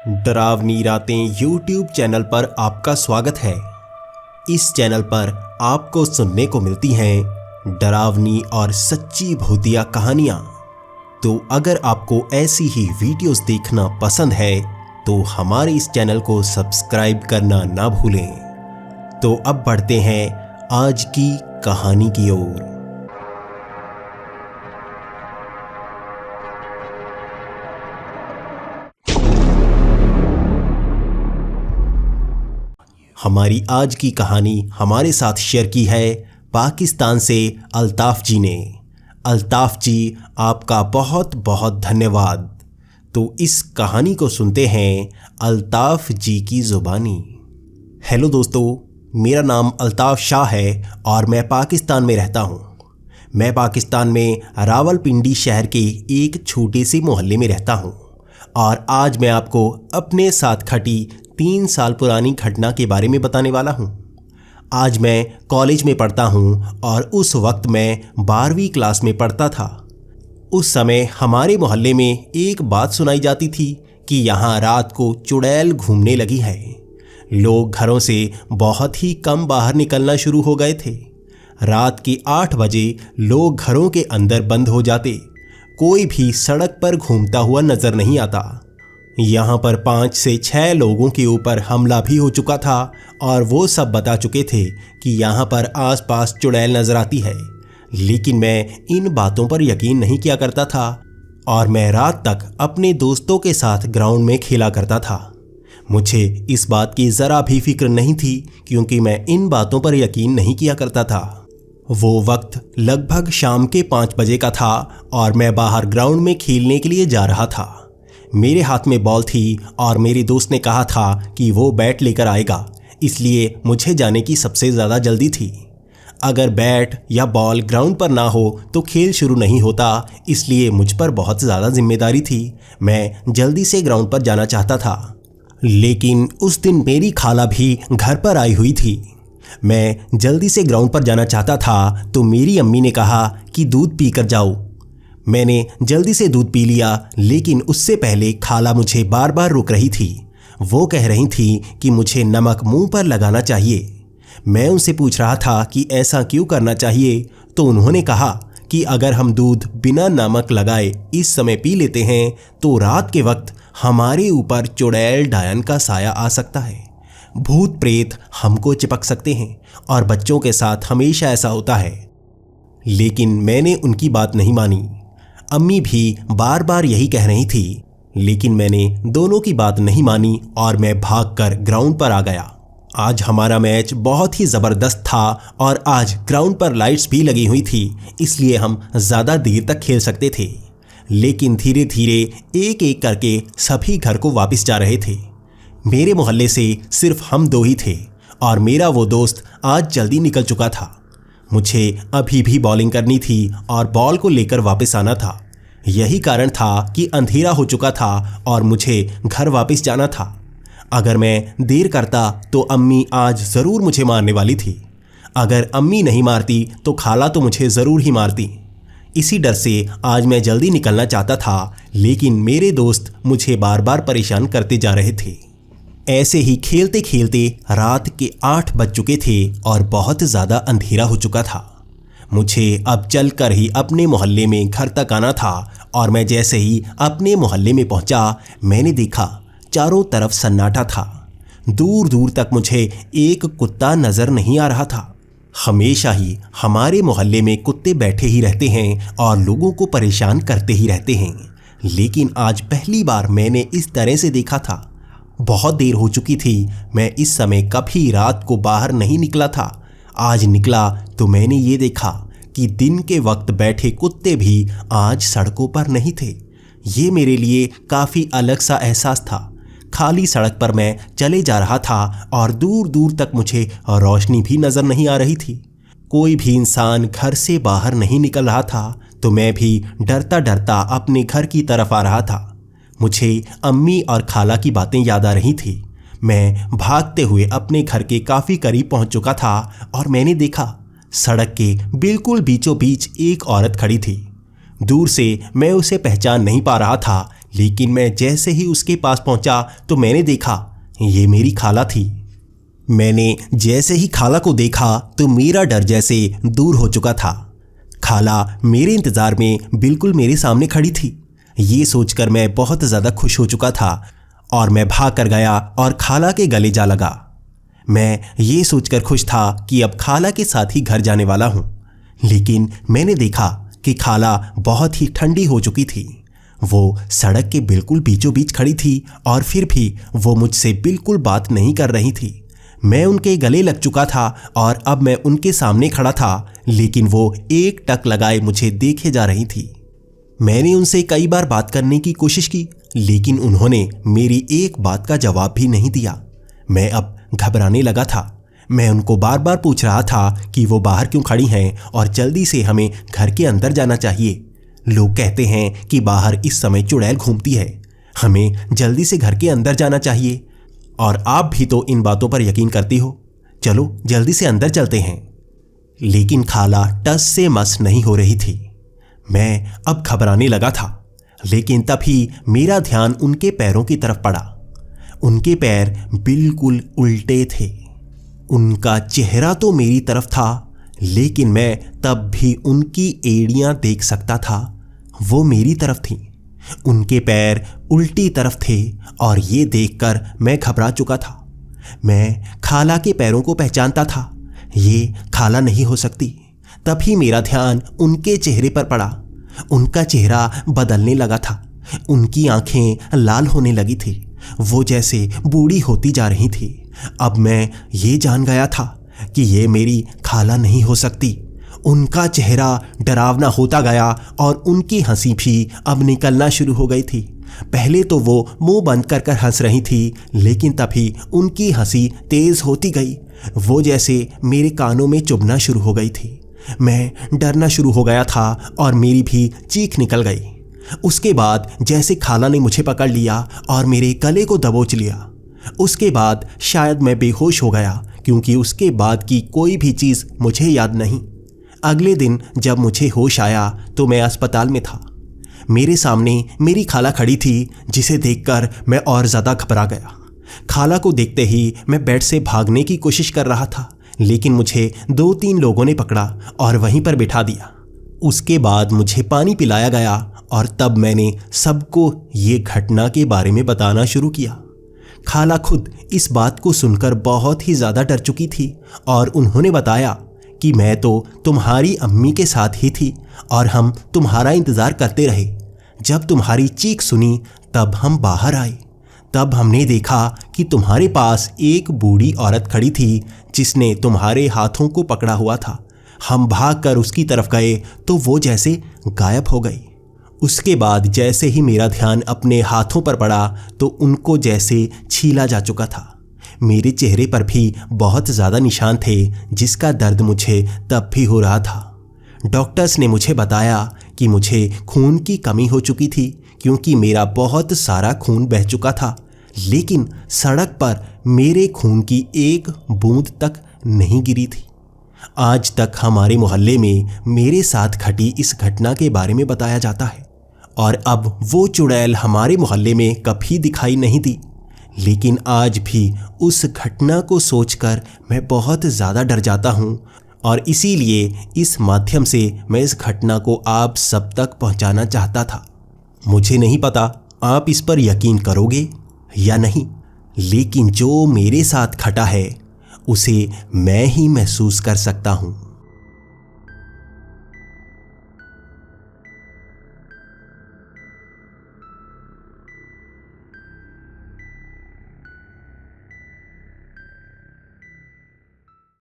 डरावनी रातें YouTube channel पर आपका स्वागत है। इस चैनल पर आपको सुनने को मिलती हैं डरावनी और सच्ची भूतिया कहानियाँ। तो अगर आपको ऐसी ही वीडियोस देखना पसंद है तो हमारे इस चैनल को सब्सक्राइब करना ना भूलें। तो अब बढ़ते हैं आज की कहानी की ओर। हमारी आज की कहानी हमारे साथ शेयर की है पाकिस्तान से अल्ताफ़ जी ने। अल्ताफ़ जी, आपका बहुत बहुत धन्यवाद। तो इस कहानी को सुनते हैं अल्ताफ़ जी की ज़ुबानी। हेलो दोस्तों, मेरा नाम अल्ताफ़ शाह है और मैं पाकिस्तान में रहता हूँ। मैं पाकिस्तान में रावलपिंडी शहर के एक छोटे से मोहल्ले में रहता हूँ और आज मैं आपको अपने साथ खटी 3 साल पुरानी घटना के बारे में बताने वाला हूँ। आज मैं कॉलेज में पढ़ता हूँ और उस वक्त मैं 12वीं क्लास में पढ़ता था। उस समय हमारे मोहल्ले में एक बात सुनाई जाती थी कि यहाँ रात को चुड़ैल घूमने लगी है। लोग घरों से बहुत ही कम बाहर निकलना शुरू हो गए थे। रात के 8 बजे लोग घरों के अंदर बंद हो जाते। कोई भी सड़क पर घूमता हुआ नजर नहीं आता। यहाँ पर 5 से 6 लोगों के ऊपर हमला भी हो चुका था और वो सब बता चुके थे कि यहाँ पर आसपास चुड़ैल नजर आती है। लेकिन मैं इन बातों पर यकीन नहीं किया करता था और मैं रात तक अपने दोस्तों के साथ ग्राउंड में खेला करता था। मुझे इस बात की ज़रा भी फिक्र नहीं थी क्योंकि मैं इन बातों पर यकीन नहीं किया करता था। वो वक्त लगभग शाम के 5 बजे का था और मैं बाहर ग्राउंड में खेलने के लिए जा रहा था। मेरे हाथ में बॉल थी और मेरे दोस्त ने कहा था कि वो बैट लेकर आएगा, इसलिए मुझे जाने की सबसे ज़्यादा जल्दी थी। अगर बैट या बॉल ग्राउंड पर ना हो तो खेल शुरू नहीं होता, इसलिए मुझ पर बहुत ज़्यादा जिम्मेदारी थी। मैं जल्दी से ग्राउंड पर जाना चाहता था। लेकिन उस दिन मेरी खाला भी घर पर आई हुई थी। मैं जल्दी से ग्राउंड पर जाना चाहता था तो मेरी अम्मी ने कहा कि दूध पी कर जाओ। मैंने जल्दी से दूध पी लिया, लेकिन उससे पहले खाला मुझे बार बार रोक रही थी। वो कह रही थी कि मुझे नमक मुंह पर लगाना चाहिए। मैं उनसे पूछ रहा था कि ऐसा क्यों करना चाहिए, तो उन्होंने कहा कि अगर हम दूध बिना नमक लगाए इस समय पी लेते हैं तो रात के वक्त हमारे ऊपर चुड़ैल डायन का साया आ सकता है। भूत प्रेत हमको चिपक सकते हैं और बच्चों के साथ हमेशा ऐसा होता है। लेकिन मैंने उनकी बात नहीं मानी। अम्मी भी बार बार यही कह रही थी, लेकिन मैंने दोनों की बात नहीं मानी और मैं भागकर ग्राउंड पर आ गया। आज हमारा मैच बहुत ही ज़बरदस्त था और आज ग्राउंड पर लाइट्स भी लगी हुई थी, इसलिए हम ज़्यादा देर तक खेल सकते थे। लेकिन धीरे धीरे एक एक करके सभी घर को वापस जा रहे थे। मेरे मोहल्ले से सिर्फ हम 2 ही थे और मेरा वो दोस्त आज जल्दी निकल चुका था। मुझे अभी भी बॉलिंग करनी थी और बॉल को लेकर वापस आना था। यही कारण था कि अंधेरा हो चुका था और मुझे घर वापस जाना था। अगर मैं देर करता तो अम्मी आज ज़रूर मुझे मारने वाली थी। अगर अम्मी नहीं मारती तो खाला तो मुझे ज़रूर ही मारती। इसी डर से आज मैं जल्दी निकलना चाहता था, लेकिन मेरे दोस्त मुझे बार बार परेशान करते जा रहे थे। ऐसे ही खेलते खेलते रात के 8 बज चुके थे और बहुत ज़्यादा अंधेरा हो चुका था। मुझे अब चलकर ही अपने मोहल्ले में घर तक आना था और मैं जैसे ही अपने मोहल्ले में पहुंचा, मैंने देखा चारों तरफ सन्नाटा था। दूर दूर तक मुझे एक कुत्ता नज़र नहीं आ रहा था। हमेशा ही हमारे मोहल्ले में कुत्ते बैठे ही रहते हैं और लोगों को परेशान करते ही रहते हैं, लेकिन आज पहली बार मैंने इस तरह से देखा था। बहुत देर हो चुकी थी। मैं इस समय कभी रात को बाहर नहीं निकला था। आज निकला तो मैंने ये देखा कि दिन के वक्त बैठे कुत्ते भी आज सड़कों पर नहीं थे। ये मेरे लिए काफ़ी अलग सा एहसास था। खाली सड़क पर मैं चले जा रहा था और दूर दूर तक मुझे रोशनी भी नज़र नहीं आ रही थी। कोई भी इंसान घर से बाहर नहीं निकल रहा था, तो मैं भी डरता डरता अपने घर की तरफ आ रहा था। मुझे अम्मी और खाला की बातें याद आ रही थी। मैं भागते हुए अपने घर के काफ़ी करीब पहुंच चुका था और मैंने देखा सड़क के बिल्कुल बीचों बीच एक औरत खड़ी थी। दूर से मैं उसे पहचान नहीं पा रहा था लेकिन मैं जैसे ही उसके पास पहुंचा तो मैंने देखा ये मेरी खाला थी। मैंने जैसे ही खाला को देखा तो मेरा डर जैसे दूर हो चुका था। खाला मेरे इंतज़ार में बिल्कुल मेरे सामने खड़ी थी। ये सोचकर मैं बहुत ज़्यादा खुश हो चुका था और मैं भाग कर गया और खाला के गले जा लगा। मैं ये सोचकर खुश था कि अब खाला के साथ ही घर जाने वाला हूँ, लेकिन मैंने देखा कि खाला बहुत ही ठंडी हो चुकी थी। वो सड़क के बिल्कुल बीचों बीच खड़ी थी और फिर भी वो मुझसे बिल्कुल बात नहीं कर रही थी। मैं उनके गले लग चुका था और अब मैं उनके सामने खड़ा था, लेकिन वो एक टक लगाए मुझे देखे जा रही थी। मैंने उनसे कई बार बात करने की कोशिश की, लेकिन उन्होंने मेरी एक बात का जवाब भी नहीं दिया। मैं अब घबराने लगा था। मैं उनको बार बार पूछ रहा था कि वो बाहर क्यों खड़ी हैं और जल्दी से हमें घर के अंदर जाना चाहिए। लोग कहते हैं कि बाहर इस समय चुड़ैल घूमती है, हमें जल्दी से घर के अंदर जाना चाहिए। और आप भी तो इन बातों पर यकीन करती हो। चलो जल्दी से अंदर चलते हैं। लेकिन खाला टस से मस नहीं हो रही थी। मैं अब घबराने लगा था, लेकिन तभी मेरा ध्यान उनके पैरों की तरफ पड़ा। उनके पैर बिल्कुल उल्टे थे। उनका चेहरा तो मेरी तरफ था, लेकिन मैं तब भी उनकी एड़ियां देख सकता था। वो मेरी तरफ थीं। उनके पैर उल्टी तरफ थे और ये देखकर मैं घबरा चुका था। मैं खाला के पैरों को पहचानता था। ये खाला नहीं हो सकती। तभी मेरा ध्यान उनके चेहरे पर पड़ा। उनका चेहरा बदलने लगा था। उनकी आंखें लाल होने लगी थी। वो जैसे बूढ़ी होती जा रही थी। अब मैं ये जान गया था कि ये मेरी खाला नहीं हो सकती। उनका चेहरा डरावना होता गया और उनकी हंसी भी अब निकलना शुरू हो गई थी। पहले तो वो मुंह बंद कर कर हंस रही थी, लेकिन तभी उनकी हंसी तेज होती गई। वो जैसे मेरे कानों में चुभना शुरू हो गई थी। मैं डरना शुरू हो गया था और मेरी भी चीख निकल गई। उसके बाद जैसे खाला ने मुझे पकड़ लिया और मेरे गले को दबोच लिया। उसके बाद शायद मैं बेहोश हो गया, क्योंकि उसके बाद की कोई भी चीज़ मुझे याद नहीं। अगले दिन जब मुझे होश आया तो मैं अस्पताल में था। मेरे सामने मेरी खाला खड़ी थी, जिसे देखकर मैं और ज़्यादा घबरा गया। खाला को देखते ही मैं बेड से भागने की कोशिश कर रहा था, लेकिन मुझे 2-3 लोगों ने पकड़ा और वहीं पर बिठा दिया। उसके बाद मुझे पानी पिलाया गया और तब मैंने सबको ये घटना के बारे में बताना शुरू किया। खाला खुद इस बात को सुनकर बहुत ही ज़्यादा डर चुकी थी और उन्होंने बताया कि मैं तो तुम्हारी अम्मी के साथ ही थी और हम तुम्हारा इंतज़ार करते रहे। जब तुम्हारी चीख सुनी तब हम बाहर आए। तब हमने देखा कि तुम्हारे पास एक बूढ़ी औरत खड़ी थी, जिसने तुम्हारे हाथों को पकड़ा हुआ था। हम भागकर उसकी तरफ गए तो वो जैसे गायब हो गई। उसके बाद जैसे ही मेरा ध्यान अपने हाथों पर पड़ा तो उनको जैसे छीला जा चुका था। मेरे चेहरे पर भी बहुत ज़्यादा निशान थे, जिसका दर्द मुझे तब भी हो रहा था। डॉक्टर्स ने मुझे बताया कि मुझे खून की कमी हो चुकी थी, क्योंकि मेरा बहुत सारा खून बह चुका था, लेकिन सड़क पर मेरे खून की एक बूंद तक नहीं गिरी थी। आज तक हमारे मोहल्ले में मेरे साथ घटी इस घटना के बारे में बताया जाता है और अब वो चुड़ैल हमारे मोहल्ले में कभी दिखाई नहीं दी। लेकिन आज भी उस घटना को सोचकर मैं बहुत ज़्यादा डर जाता हूँ और इसीलिए इस माध्यम से मैं इस घटना को आप सब तक पहुँचाना चाहता था। मुझे नहीं पता आप इस पर यकीन करोगे या नहीं, लेकिन जो मेरे साथ घटा है उसे मैं ही महसूस कर सकता हूँ।